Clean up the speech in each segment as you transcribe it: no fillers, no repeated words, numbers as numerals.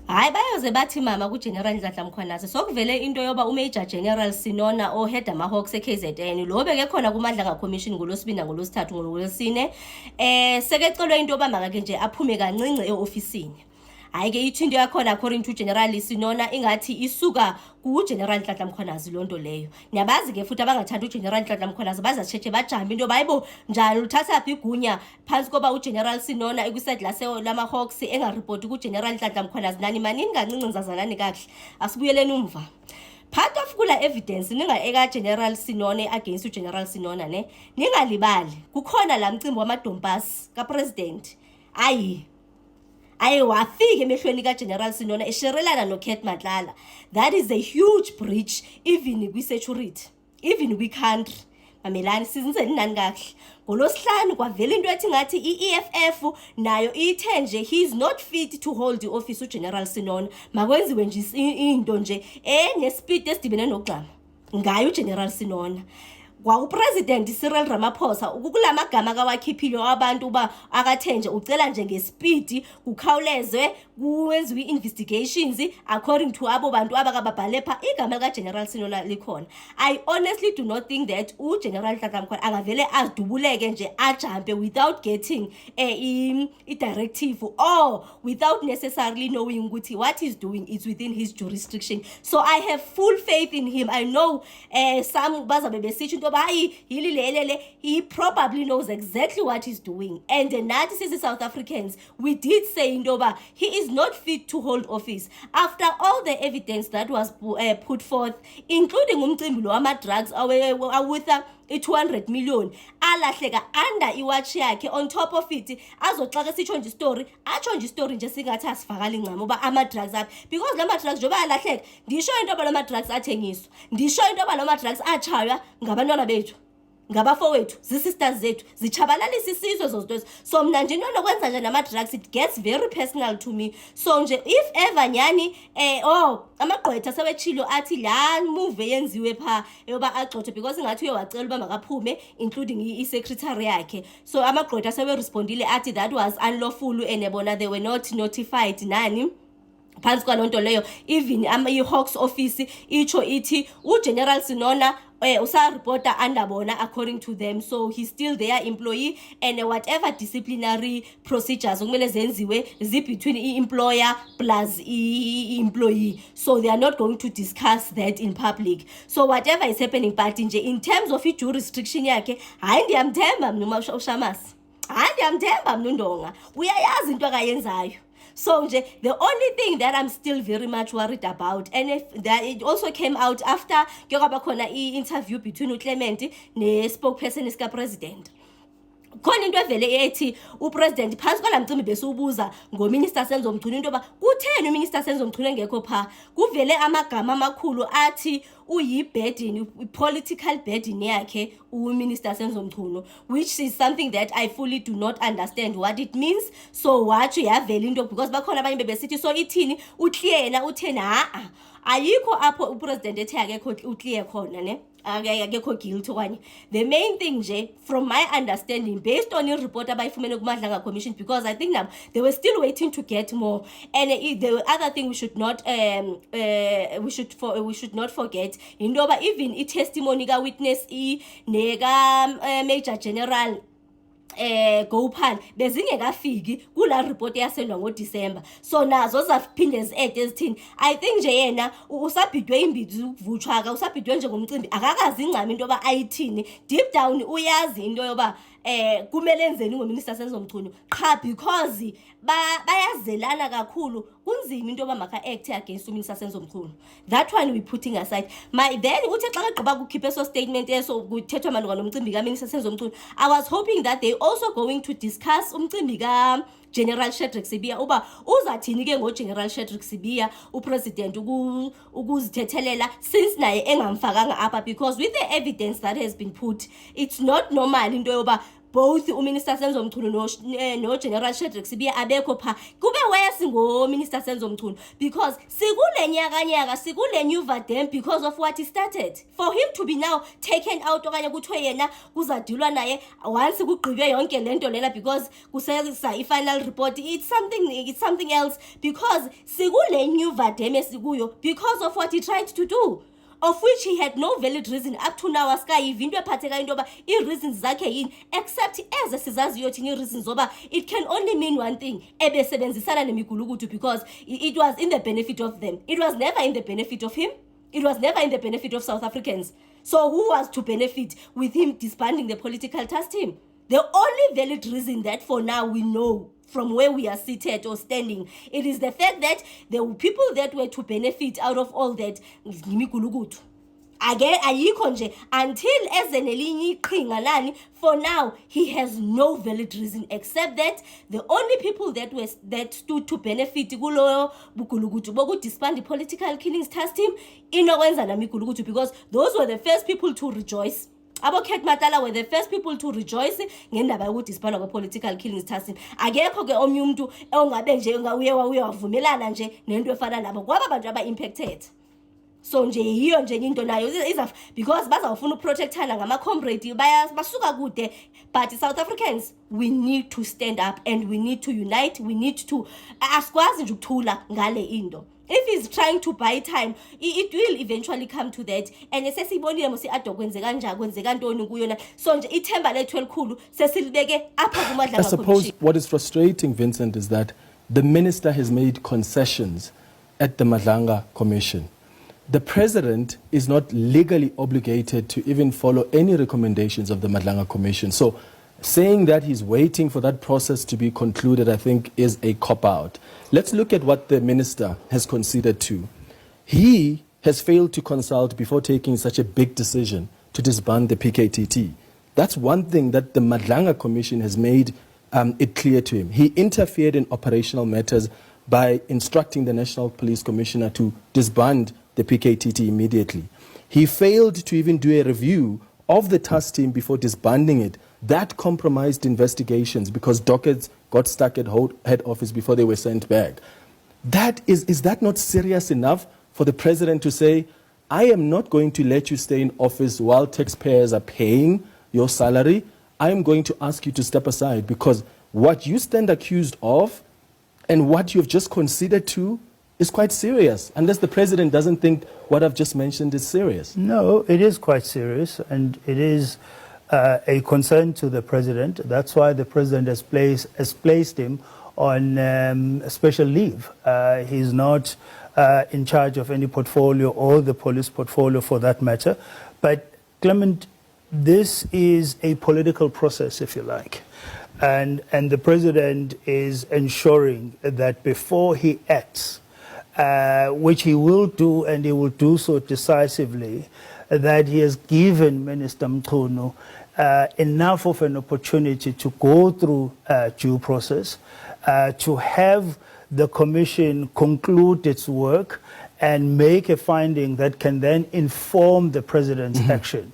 Hayi bayoze bathi mama kuGeneral Nhlanhla Mkhwanazi sokuvele into yoba uMajor General Sinona ohead amaHawks eKZN lo beke khona kuMandla Commission ngolosibini ngolosithathu ngolwesine sekecelwe into yoba makake nje aphume kancinci eofisini. Hayi ke ithi into yakhona according to General Sinona ingathi isuka kuGeneral Nhlanhla Mkhwanazi lonto leyo. Niyabazi ke futhi abangathanda uGeneral Nhlanhla Mkhwanazi bazatshetshe bajambe into bayibo njalo uthatha igunya phansi koba uGeneral Sinona ekwiside lamaHawks engareport kuGeneral Nhlanhla Mkhwanazi nani manini kancinci ngizazalani kahle asibuyeleni umva. Part of kula evidence ninga eka General Sinona against uGeneral Sinona ne ningalibali kukhona la mcimbi wamadompasi kaPresident wafika emehlweni kaGeneral Sinona esherelana noKat Matlala. That is a huge breach even kwi-security, even kwi-country. Mamelani sizenzeni nani kahle. Ngolosihlanu kwavela into ethi ngathi i-EFF nayo ithe nje he is not fit to hold the office uGeneral Sinona. Makwenziwe nje into nje nespeed esidibene nogxama ngayo uGeneral Sinona. Kwakupresident Cyril Ramaphosa ukukulamagama kawakhiphile abantu uba akathenje ucela nje ngespeed kukhawulezwe kuwenziwe investigations according to abo bantu abakababhale pha igama kaGeneral Sinona likhona. I honestly do not think that uGeneral Nhlanhla Mkhwanazi akavele azidubuleke nje ajampe without getting a directive or without necessarily knowing ukuthi what he's doing is within his jurisdiction. So I have full faith in him. I know some bazabe besithi into he probably knows exactly what he's doing. And nathi sisi South Africans, we did say indoba he is not fit to hold office after all the evidence that was put forth, including umcimbi lo ama-drugs awutha 200 million alahleka under iwatch yakhe. On top of it azoxaka sitsho nje story nje singathi asivakali ncamo uba ama-drugs aphi, because lama-drugs njengoba alahleka ndisho into yoba lama-drugs athengiswa, ndisho into yoba lama-drugs atshaywa ngabantwana bethu, ngabafowethu, zii-sisters zethu, zichabalalisa isizwe zozinto. So mna nje into nokwenza nje nama-drugs it gets very personal to me. So nje if ever nyani amagqwetha sewetshilo athi la move yenziwe pha yoba agxothe because ngathi uye wacela uba makaphume including i-secretary yakhe. So amagqwetha sewerespondile athi that was unlawful and bona they were not notified nani phansi kwalonto leyo. Even i-Hawks office itsho ithi uGeneral Sinona usa-reporter under bona according to them, so he's still their employee and whatever disciplinary procedures okumele zenziwe between i-employer plus i-employee, so they are not going to discuss that in public. So whatever is happening, but nje in terms of i-jurisdiction yakhe hayi ndiyamthemba mna uShamasi, hayi ndiyamthemba mna uNdonga, uyayazi into akayenzayo. So nje the only thing that I'm still very much worried about, and if that it also came out after kyoba khona i-interview between uClement ne-spokesperson sika-president, khona into evele ethi upresident phansi kwala mcimbi besubuza ngominister Senzo Mchunu into yoba kutheni uminister Senzo Mchunu engekho pha. Kuvele amagama amakhulu athi uyi-burden, political burden yakhe uminister Senzo Mchunu, which is something that I fully do not understand what it means. So watsho yavela into because bakhona abanye bebesithi so ithini uclear yena utheni ayikho apho upresident ethe akekho uclear khona ne akekho guilty okanye. The main thing nje from my understanding based on i-report abayifumene kuMandla Commission, because I think now they were still waiting to get more. And the other thing we should not forget indoba even i-testimony ka-witness neka Major General Gopal bezingekafiki kula report yaselwa ngoDecember, so nazo zaphinde zi-add ezithini. I think nje yena usabhidwe imbizi ukuvutshwa ka usabhidwe nje ngomcimbi akakazi incama into yoba ayithini. Deep down uyazi into yoba kumele enzeni ngominister Senzo Mchunu qha because bayazelana kakhulu kunzima into yoba maka-act against uminister Senzo Mchunu. That one we putting aside. Then uthi xa kagqiba kukhipha so statement eso kuthethwa malunga nomcimbi kaminister Senzo Mchunu, I was hoping that they also going to discuss umcimbi ka General Shadrack Sibiya uba uzathini ke ngoGeneral Shadrack Sibiya upresident ukuzithethelela since naye engamfakanga apha, because with the evidence that has been put it's not normal into yoba both uMinister Senzo Mchunu no General Shadrack Sibiya abekho pha kube worse ngoMinister Senzo Mchunu because sikule nyaka sikule new Vadem because of what he started. For him to be now taken out okanye kuthiwe yena kuzadilwa naye once kugqibe yonke lento lena because kusesa i-final report, it's something else because sikule new Vadem esikuyo because of what he tried to do, of which he had no valid reason up to now. Askayiva into ephathekayo into yoba ii-reasons zakhe yini, except eze sizaziyo thina ii-reasons zoba it can only mean one thing, ebesebenzisana nemigulukudu because it was in the benefit of them. It was never in the benefit of him. It was never in the benefit of South Africans. So who was to benefit with him disbanding the political task team? The only valid reason that for now we know from where we are seated or standing, it is the fact that there were people that were to benefit out of all that. Again, ayikho nje until ezenelinye iqhinga lani. For now, he has no valid reason except that the only people that stood to benefit kulo bugulugudu boku disband the political killings task team inokwenza namigulugudu, because those were the first people to rejoice. Abo-Kurt Matala were the first people to rejoice ngendaba yokudisbandwa kwe-political killings task team. Akekho ke omnye umuntu ongabe nje uye wavumelana nje nento efana nabo kwaba abantu aba-impacted. So nje hiyo nje into nayo because bazawufuna uprotectana ngama-comrade basuka kude. But South Africans, we need to stand up and we need to unite. We need to asikwazi nje ukuthula ngale into. If he's trying to buy time, it will eventually come to that. And sesibonile musi ado kwenzeka njani kwenzeka ntoni kuyona. So nje ithemba lethu elikhulu sesilibeke apha kuMadlanga. I suppose what is frustrating, Vincent, is that the minister has made concessions at the Madlanga Commission. The president is not legally obligated to even follow any recommendations of the Madlanga Commission. So saying that he's waiting for that process to be concluded, I think, is a cop-out. Let's look at what the minister has conceded to. He has failed to consult before taking such a big decision to disband the PKTT. That's one thing that the Madlanga Commission has made it clear to him. He interfered in operational matters by instructing the National Police Commissioner to disband the PKTT immediately. He failed to even do a review of the task team before disbanding it. That compromised investigations because dockets got stuck at head office before they were sent back. Is that not serious enough for the president to say, I am not going to let you stay in office while taxpayers are paying your salary? I am going to ask you to step aside because what you stand accused of and what you've just conceded to is quite serious, unless the president doesn't think what I've just mentioned is serious. No, it is quite serious, and it is a concern to the president. That's why the president has placed him on special leave. He's not in charge of any portfolio or the police portfolio for that matter. But Clement, this is a political process, if you like. And the president is ensuring that before he acts, which he will do, and he will do so decisively, that he has given Minister Mchunu enough of an opportunity to go through due process, to have the commission conclude its work and make a finding that can then inform the president's action.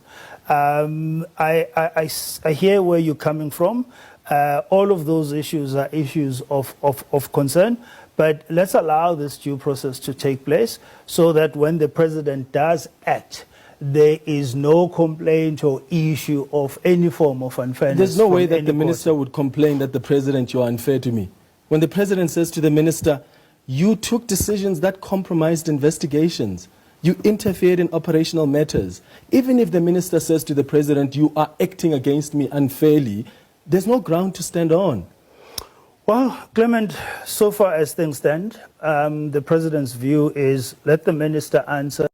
I hear where you're coming from. All of those issues are issues of concern. But let's allow this due process to take place so that when the president does act, there is no complaint or issue of any form of unfairness. There's no way that the minister would complain that the president, you're unfair to me. When the president says to the minister, you took decisions that compromised investigations, you interfered in operational matters. Even if the minister says to the president, you are acting against me unfairly, there's no ground to stand on. Well, Clement, so far as things stand, the president's view is let the minister answer.